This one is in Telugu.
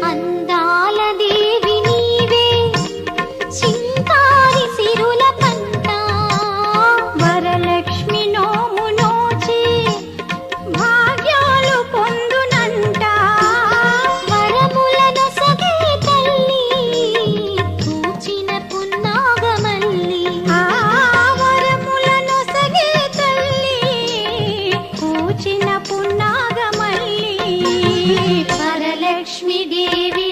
అందాల దేవి నీవే చింకారి సిరుల పంట వరలక్ష్మి నోము నోచి భాగ్యాలు పొందునంట వరములను సగే తల్లి పూచిన పున్నాగమల్లి వరములను సగే తల్లి పూచిన పున్నాగమల్లి వరలక్ష్మి దేవి